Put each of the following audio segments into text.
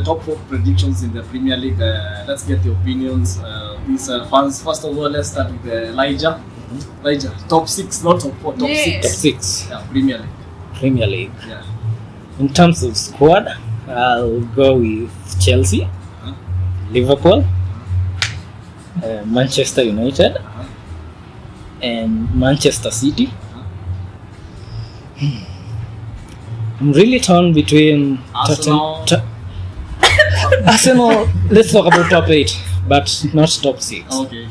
top 4 predictions in the Premier League. Let's get your opinions. These fans, first of all, let's start with Elijah. Elijah, top 6, not top 4, top 6. Top 6. Yeah, Premier League. Premier League. Yeah. In terms of squad, I'll go with Chelsea, Liverpool, Manchester United, and Manchester City. I'm really torn between Arsenal. Arsenal. Let's talk about top 8, but not top 6. Okay.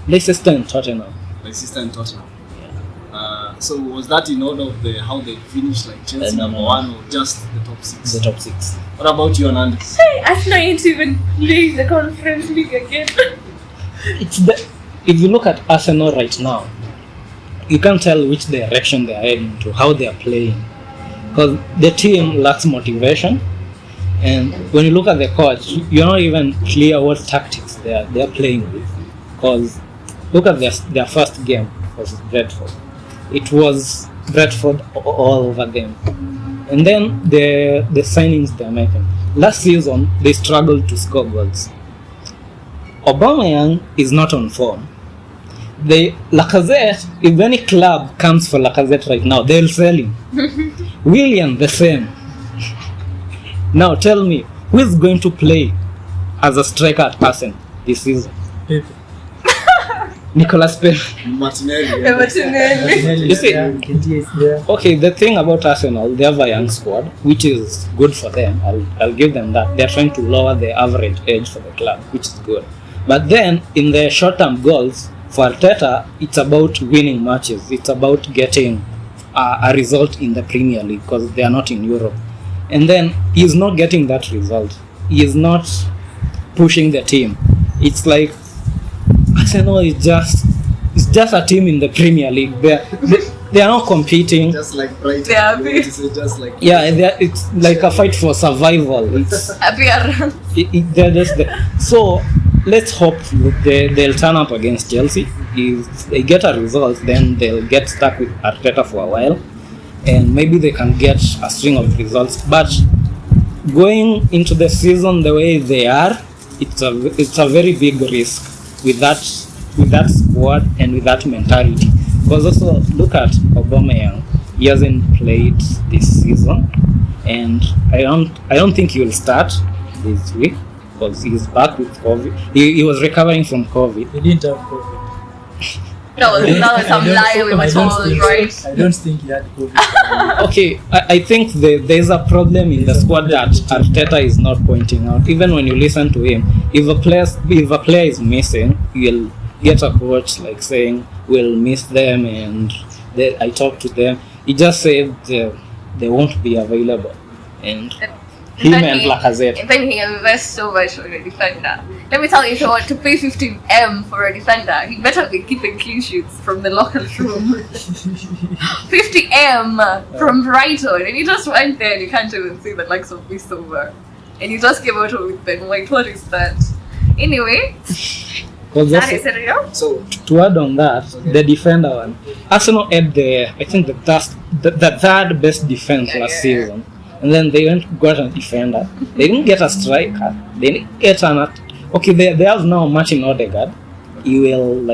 Leicester and Tottenham. Leicester and Tottenham. So was that in order of how they finished, like Chelsea number 1 or just the top 6? The top 6. What about you, Hernandez? Arsenal ain't even playing the Conference League again. If you look at Arsenal right now, you can't tell which direction they are heading to, how they are playing, because the team lacks motivation. And when you look at the coach, you're not even clear what tactics they are playing with. Because look at their first game was Bradford. It was Bradford all over them. And then the signings they're making. Last season, they struggled to score goals. Aubameyang is not on form. Lacazette, if any club comes for Lacazette right now, they'll sell him. William, the same. Now tell me, who is going to play as a striker at Arsenal this season? Pepe. Nicolas Pepe. Martinelli. You see, okay, the thing about Arsenal, they have a young squad, which is good for them. I'll give them that. They're trying to lower the average age for the club, which is good. But then, in the short-term goals, for Arteta, it's about winning matches. It's about getting a result in the Premier League, because they are not in Europe. And then, he's not getting that result. He is not pushing the team. It's like Arsenal is just a team in the Premier League. They are not competing. Just like Brighton. They are just like it's like a fight for survival. It's they're just there. So let's hope they'll turn up against Chelsea. If they get a result, then they'll get stuck with Arteta for a while, and maybe they can get a string of results. But going into the season the way they are, it's a very big risk with that squad and with that mentality. Because also look at Aubameyang, he hasn't played this season, and I don't think he will start this week because he's back with COVID. He was recovering from COVID. He didn't have COVID. That was some lie we were told, right? I don't think he had COVID. Okay, I think there's a problem in the squad that Arteta is not pointing out. Even when you listen to him, if a player is missing, you'll get a coach like saying, we'll miss them, and I talked to them. He just said they won't be available. And him and Lacazette. Then he invests so much on a defender. Let me tell you, if you want to pay 15M for a defender, he better be keeping clean sheets from the locker room. 50M from Brighton, and you just went there and you can't even see the likes of Bissover. And you just came out with Ben White. What is that? Anyway, so to add on that, the defender one, Arsenal had the third best defense last season. And then they got a defender. They didn't get a striker. They didn't get an. Okay, they have now Martin Odegaard. He will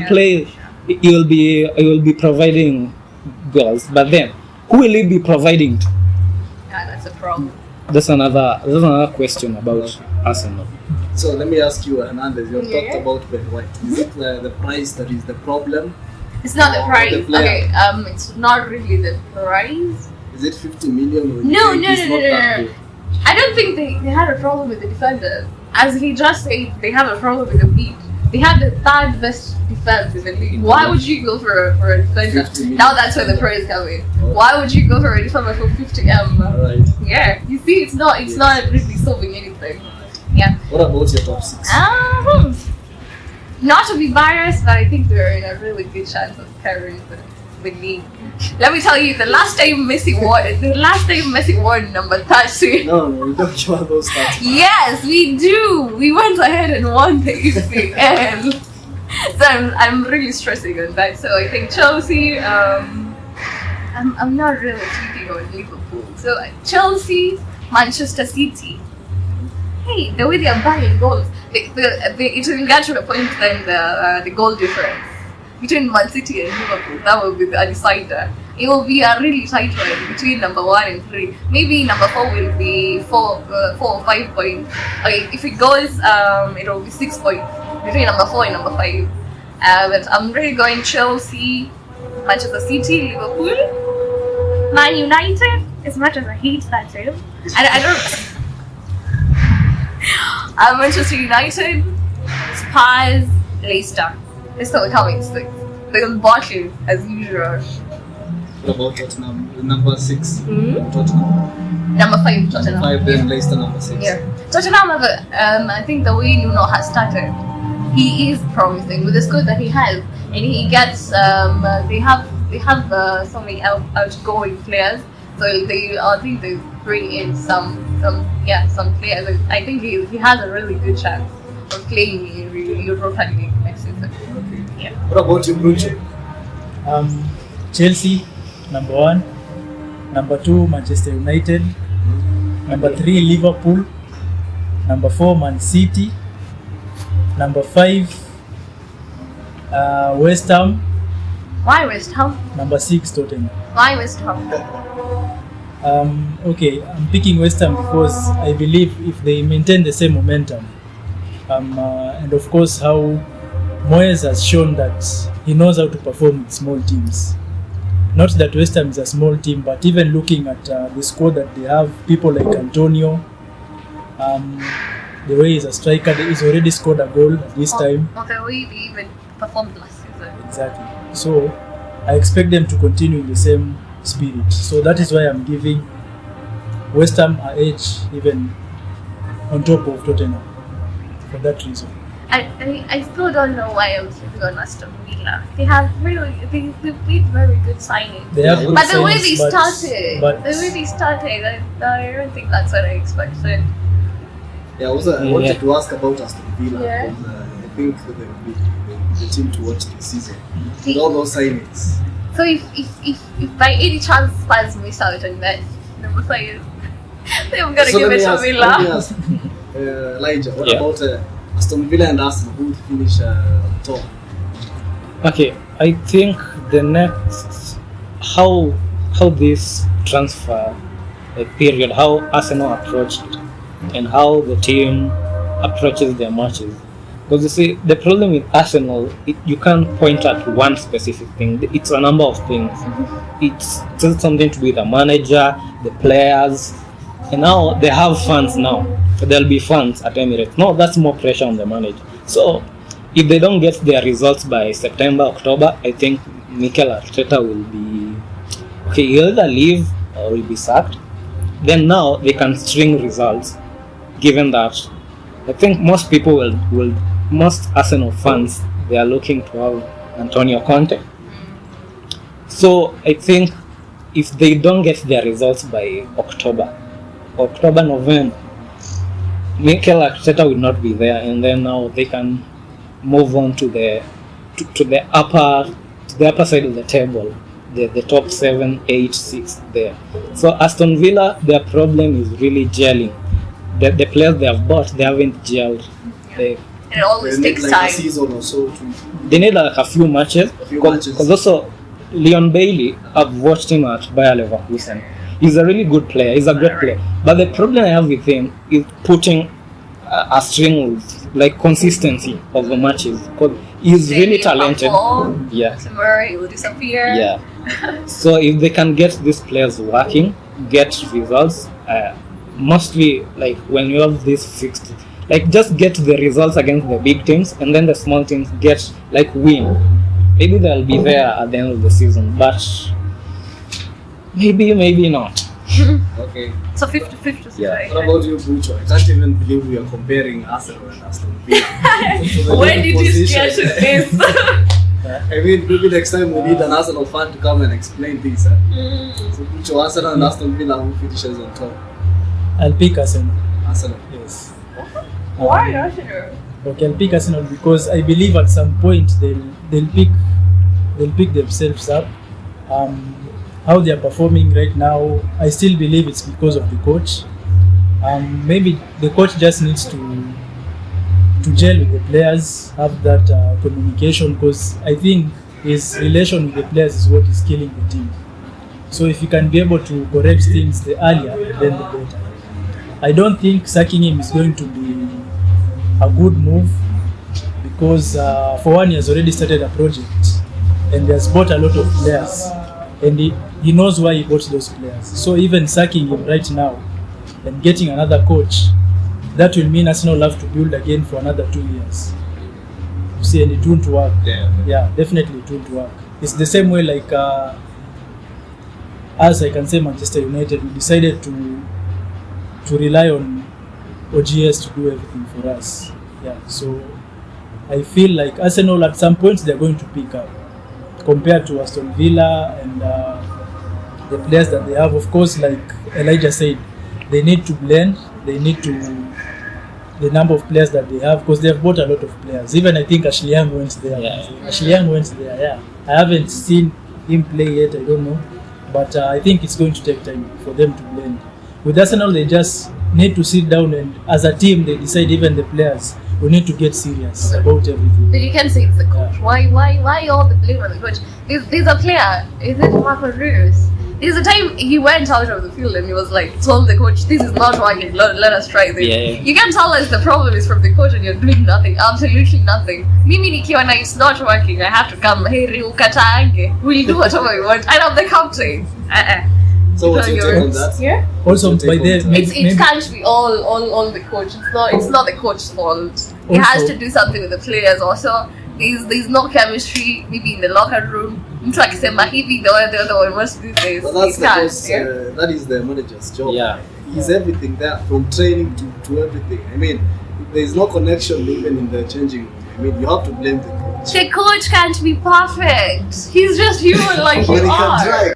play. He will be providing goals. But then, who will he be providing to? Yeah, that's a problem. That's another question about Arsenal. So let me ask you, Hernandez. You have talked about Ben White. Is it the price that is the problem? It's not the price. Okay, it's not really the price. Is it 50 million? No. I don't think they had a problem with the defenders. As he just said, they have a problem with the beat. They have the third best defense in the league. Why would you go for a defender? Now that's where the praise comes in. Why would you go for a defender for 50M? Right. Yeah, you see, it's not really solving anything. Yeah. What about your top 6? Not to be biased, but I think they're in a really good chance of carrying the league. Let me tell you, the last time Messi won number 30. No, we don't give those stats. Yes, we do. We went ahead and won the EPL. So I'm really stressing on that. So I think Chelsea, I'm not really thinking on Liverpool. So Chelsea, Manchester City. Hey, the way they are buying goals, it will get to the point then the goal difference between Man City and Liverpool, that will be the decider. It will be a really tight one between number 1 and 3. Maybe number 4 will be 4 or 5 points. Okay, if it goes, it will be 6 points between number 4 and number 5. But I'm really going Chelsea, Manchester City, Liverpool, Man United. As much as I hate that team, I don't. Manchester United, Spurs, Leicester. Leicester will come in 6th. They'll botch it as usual. What about Tottenham? Number 6. Tottenham. Number 5, Tottenham. 5, then Leicester number 6. Yeah. Tottenham, I think the way Nuno has started, he is promising with the squad that he has, and he gets. They have so many outgoing players, so I think they bring in some players. I think he has a really good chance of playing in Europa League next season. Okay. Yeah. What about you, Brucho? Chelsea, number 1. Number 2, Manchester United. Number 3, Liverpool. Number 4, Man City. Number 5, West Ham. Why West Ham? Number 6, Tottenham. Why West Ham? Okay, I'm picking West Ham because I believe if they maintain the same momentum, and of course how Moyes has shown that he knows how to perform with small teams. Not that West Ham is a small team, but even looking at the squad that they have, people like Antonio, the way he's a striker, he's already scored a goal at this time. The way they even performed last season. Exactly. So I expect them to continue in the same spirit. So that is why I'm giving West Ham an edge even on top of Tottenham for that reason. I still don't know why I was thinking on Aston Villa. They have really they made very good signings. But the way they started, I don't think that's what I expected. Yeah, also I wanted to ask about Aston Villa. Yeah. Because, I think the team to watch this season with all those signings. So if by any chance Spurs miss out on that, number 5, I'm gonna give it to Villa. Let me ask, Elijah, what about Aston Villa and Arsenal, who would finish top? Okay, I think the next how this transfer period, how Arsenal approached it, and how the team approaches their matches. Because you see, the problem with Arsenal, you can't point at one specific thing. It's a number of things. It's just something to do with the manager, the players, and now they have fans now. There'll be fans at Emirates. No, that's more pressure on the manager. So, if they don't get their results by September, October, I think Mikel Arteta will be... Okay, he'll either leave or will be sacked. Then now they can string results, given that I think most people most Arsenal fans, they are looking to have Antonio Conte. So I think if they don't get their results by October, November, Mikel Arteta will not be there, and then now they can move on to the upper side of the table, the top 7, 8, 6 there. So Aston Villa, their problem is really gelling. The players they have bought, they haven't gelled. It always takes like time. A season or so They need like a few matches. Because also Leon Bailey, I've watched him at Bayer Leverkusen. He's a really good player. He's a great player. But the problem I have with him is putting a string with like consistency of the matches. Because he's really talented. Yeah. Tomorrow he will disappear. Yeah. So if they can get these players working, get results, mostly like when you have this fixed, like just get the results against the big teams, and then the small teams get like win. Maybe they'll be there at the end of the season, but maybe not. Okay. So 50-50 Yeah. What about you, Bucho? I can't even believe we are comparing Arsenal and Aston Villa. When did you get to this? I mean, maybe next time we need an Arsenal fan to come and explain this. So Bucho, Arsenal and Aston Villa, who finishes on top? I'll pick Arsenal. Arsenal. Yes. Why Arsenal? Okay, I'll pick Arsenal because I believe at some point they'll pick themselves up. how they are performing right now, I still believe it's because of the coach. Maybe the coach just needs to gel with the players, have that communication, because I think his relation with the players is what is killing the team. So if you can be able to correct things the earlier, then the better. I don't think sacking him is going to be a good move, because for one, he has already started a project and he has bought a lot of players, and he knows why he bought those players. So even sacking him right now and getting another coach, that will mean Arsenal will have to build again for another 2 years. You see, and it won't work. Yeah, definitely it won't work. It's the same way like as I can say Manchester United, we decided to rely on OGS to do everything for us. Yeah, so I feel like Arsenal at some points they're going to pick up compared to Aston Villa and the players that they have. Of course, like Elijah said, they need to blend. They need to the number of players that they have, because they have bought a lot of players. Even I think Ashley Young went there. Yeah. Ashley Young went there. Yeah, I haven't seen him play yet. I don't know, but I think it's going to take time for them to blend. With Arsenal, they just need to sit down and, as a team, they decide. Even the players, we need to get serious about everything. But you can say it's the coach. Yeah. Why all the blame on the coach? There's a player. Is it Marco Reus? There's a time he went out of the field and he was like, told the coach, this is not working, let us try this. Yeah. You can't tell us the problem is from the coach and you're doing nothing, absolutely nothing. Mimi nikiwa na it's not working, I have to come, hey ukataange, we'll do whatever we want. I'm the captain. So what's your take on that? Yeah? Also, by the It can't be all the coach. It's not the coach's fault. He has to do something with the players also. There's no chemistry, maybe in the locker room. Mtu akisema hivi, the other one must do this. But that is the manager's job. Yeah. He's everything there, from training to everything. I mean, there's no connection even in the changing room. I mean, you have to blame the coach. The coach can't be perfect. He's just human like But you he can are. try.